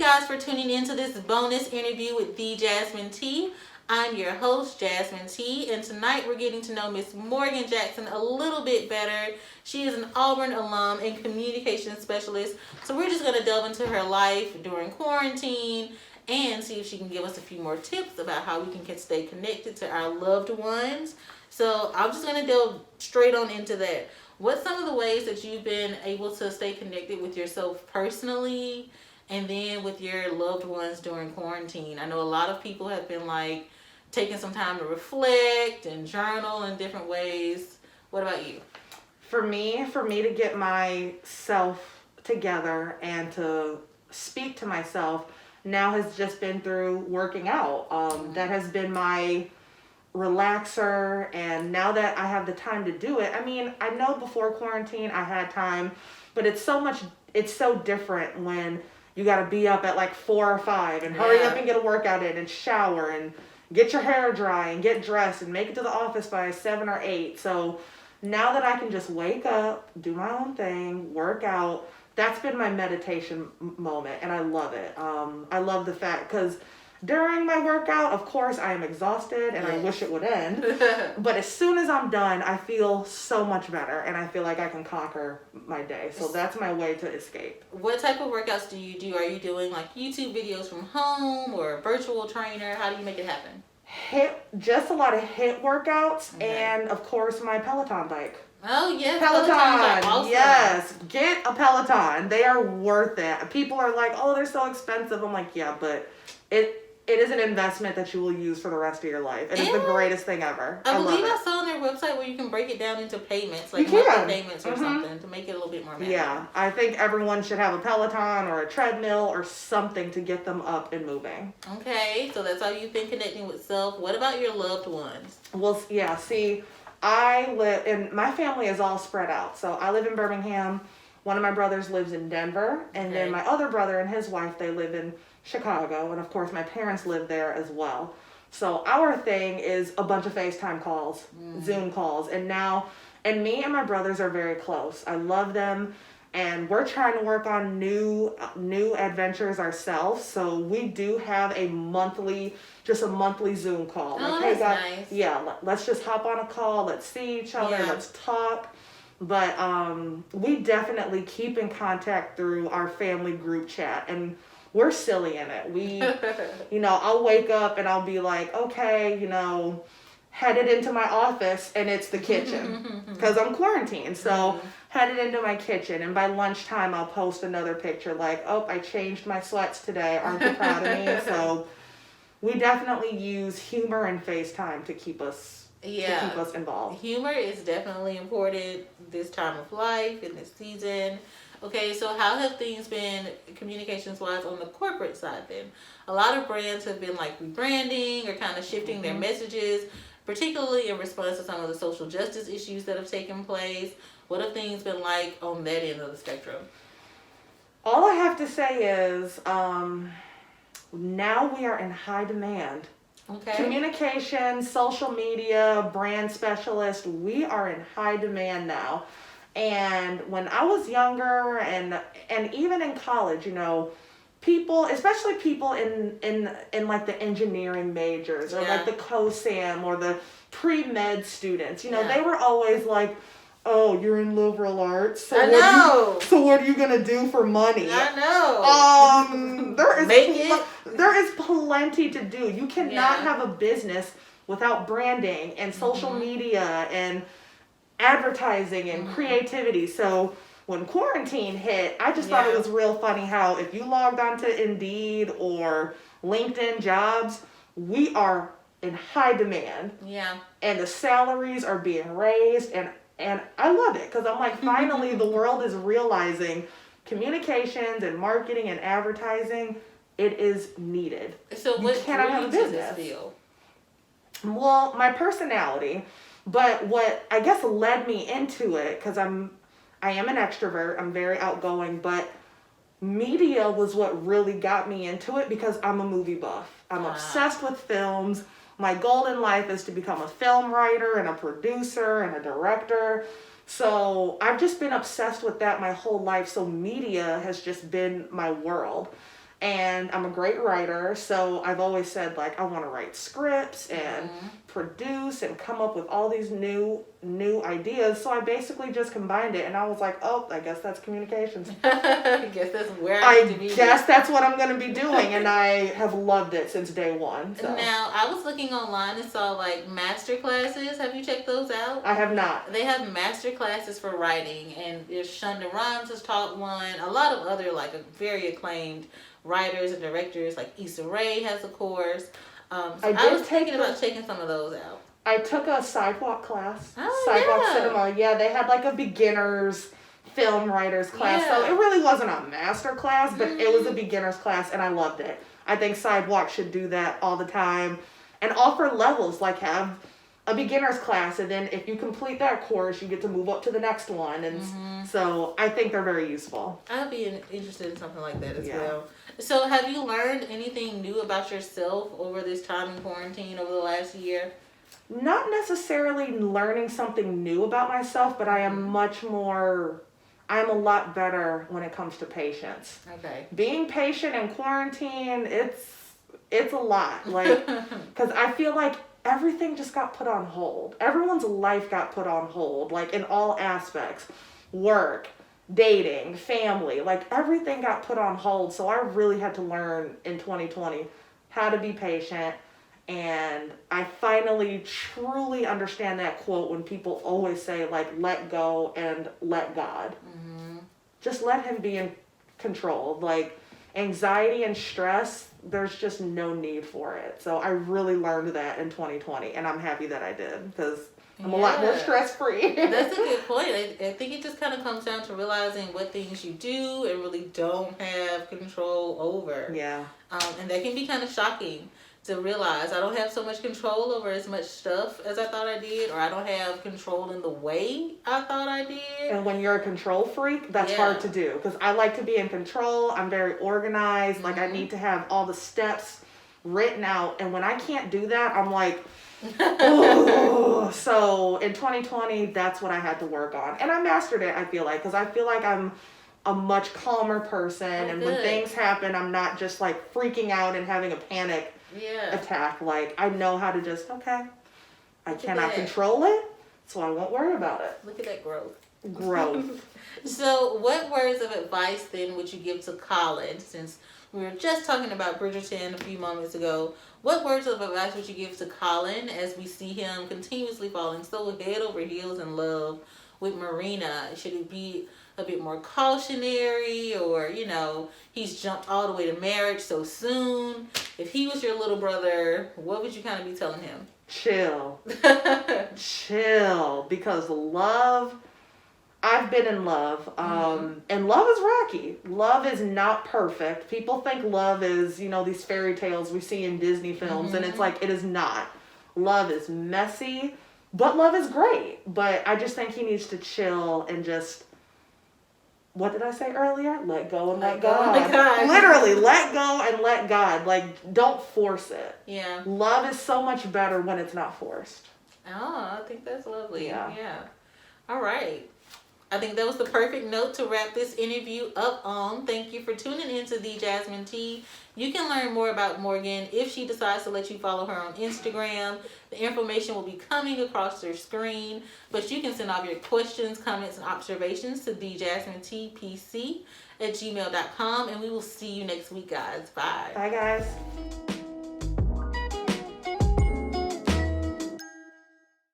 guys for tuning into this bonus interview with the Jasmine T. I'm your host, Jasmine T, and tonight we're getting to know Miss Morgan Jackson a little bit better. She is an Auburn alum and communication specialist, so we're just going to delve into her life during quarantine and see if she can give us a few more tips about how we can stay connected to our loved ones. So I'm just going to delve straight on into that. What's some of the ways that you've been able to stay connected with yourself personally and then with your loved ones during quarantine? I know a lot of people have been like taking some time to reflect and journal in different ways. What about you? For me to get myself together and to speak to myself now has just been through working out. That has been my relaxer, and now that I have the time to do it, I mean, I know before quarantine I had time, but it's so different when you got to be up at like 4 or 5 and hurry up and get a workout in and shower and get your hair dry and get dressed and make it to the office by 7 or 8. So now that I can just wake up, do my own thing, work out, that's been my meditation moment, and I love it. I love the fact, because during my workout, of course, I am exhausted and I wish it would end. But as soon as I'm done, I feel so much better and I feel like I can conquer my day. So that's my way to escape. What type of workouts do you do? Are you doing like YouTube videos from home or a virtual trainer? How do you make it happen? Just a lot of HIIT workouts, and of course my Peloton bike. Oh, yes. Peloton. Awesome. Yes. Get a Peloton. They are worth it. People are like, oh, they're so expensive. I'm like, yeah, but it is an investment that you will use for the rest of your life. It is the greatest thing ever. I believe I saw on their website where you can break it down into payments, like monthly payments or something, to make it a little bit more manageable. Yeah, I think everyone should have a Peloton or a treadmill or something to get them up and moving. Okay, so that's how you've been connecting with self. What about your loved ones? Well, yeah, see, I live, and my family is all spread out. So I live in Birmingham. One of my brothers lives in Denver, and then my other brother and his wife, they live in Chicago, and of course my parents live there as well. So our thing is a bunch of FaceTime calls, Zoom calls, and me and my brothers are very close. I love them, and we're trying to work on new adventures ourselves. So we do have a monthly Zoom call. Oh, that's nice. Yeah, let's just hop on a call. Let's see each other. Yeah. Let's talk. But we definitely keep in contact through our family group chat, and we're silly in it. We, I'll wake up and I'll be like, okay, headed into my office, and it's the kitchen because I'm quarantined. So headed into my kitchen, and by lunchtime I'll post another picture like, oh, I changed my sweats today. Aren't you proud of me? So we definitely use humor and FaceTime to keep us involved. Humor is definitely important this time of life, in this season. Okay, so how have things been communications-wise on the corporate side then? A lot of brands have been like rebranding or kind of shifting their messages, particularly in response to some of the social justice issues that have taken place. What have things been like on that end of the spectrum? All I have to say is now we are in high demand. Okay. Communication, social media, brand specialist, we are in high demand now. And when I was younger and even in college, people, especially people in like the engineering majors or like the COSAM or the pre-med students, they were always like, oh, you're in liberal arts. So I know. So what are you going to do for money? I know. There is plenty to do. You cannot have a business without branding and social media and advertising and creativity. So when quarantine hit, I just thought it was real funny how if you logged onto Indeed or LinkedIn Jobs, we are in high demand. Yeah. And the salaries are being raised, and I love it because I'm like, finally the world is realizing communications and marketing and advertising, it is needed. So what drew you to this field? Well, my personality. But what I guess led me into it, because I am an extrovert, I'm very outgoing, but media was what really got me into it because I'm a movie buff. I'm obsessed with films. My goal in life is to become a film writer and a producer and a director. So I've just been obsessed with that my whole life. So media has just been my world. and I'm a great writer, so I've always said, like, I want to write scripts and produce and come up with all these new ideas. So I basically just combined it, and I was like, oh, I guess that's communications. I guess that's where I need to be. I guess that's what I'm going to be doing, and I have loved it since day one. So. Now, I was looking online and saw, like, master classes. Have you checked those out? I have not. They have master classes for writing, and there's Shonda Rhimes has taught one. A lot of other, like, very acclaimed writers and directors, like Issa Rae has a course. So I was thinking about checking some of those out. I took a sidewalk class. Oh, sidewalk cinema. Yeah, they had like a beginner's film writers class. So it really wasn't a master class, but it was a beginner's class, and I loved it. I think sidewalk should do that all the time and offer levels, like have a beginner's class, and then if you complete that course, you get to move up to the next one. And so I think they're very useful. I'd be interested in something like that as well. So have you learned anything new about yourself over this time in quarantine over the last year? Not necessarily learning something new about myself, but I am I'm a lot better when it comes to patience. Okay. Being patient in quarantine, it's a lot. Like, because I feel like everything just got put on hold. Everyone's life got put on hold, like in all aspects. Work, dating, family, like everything got put on hold. So I really had to learn in 2020 how to be patient. And I finally truly understand that quote when people always say, like, let go and let God. Just let him be in control. Like, anxiety and stress, there's just no need for it. So I really learned that in 2020, and I'm happy that I did, because I'm a lot more stress-free. That's a good point. I think it just kind of comes down to realizing what things you do and really don't have control over. Yeah. And that can be kind of shocking to realize I don't have so much control over as much stuff as I thought I did, or I don't have control in the way I thought I did. And when you're a control freak, that's hard to do, because I like to be in control. I'm very organized. Like, I need to have all the steps written out, and when I can't do that, I'm like, oh. So in 2020, that's what I had to work on, and I mastered it, I feel like, because I feel like I'm a much calmer person, and when things happen, I'm not just like freaking out and having a panic attack. Like, I know how to just, I cannot control it, so I won't worry about it. Look at that growth. Growth. So what words of advice then would you give to Colin, since we were just talking about Bridgerton a few moments ago? What words of advice would you give to Colin as we see him continuously falling so head over heels in love with Marina? Should it be a bit more cautionary, or, you know, he's jumped all the way to marriage so soon? If he was your little brother, what would you kind of be telling him? Chill. Chill. Because I've been in love, and love is rocky. Love is not perfect. People think love is, you know, these fairy tales we see in Disney films, and it's like, it is not. Love is messy, but love is great. But I just think he needs to chill and just, what did I say earlier? Let go and let God. Literally, let go and let God. Like, don't force it. Yeah. Love is so much better when it's not forced. Oh, I think that's lovely. Yeah. All right. I think that was the perfect note to wrap this interview up on. Thank you for tuning in to The Jasmine T. You can learn more about Morgan if she decides to let you follow her on Instagram. The information will be coming across your screen, but you can send all your questions, comments, and observations to thejasminetpc@gmail.com, and we will see you next week, guys. Bye. Bye, guys.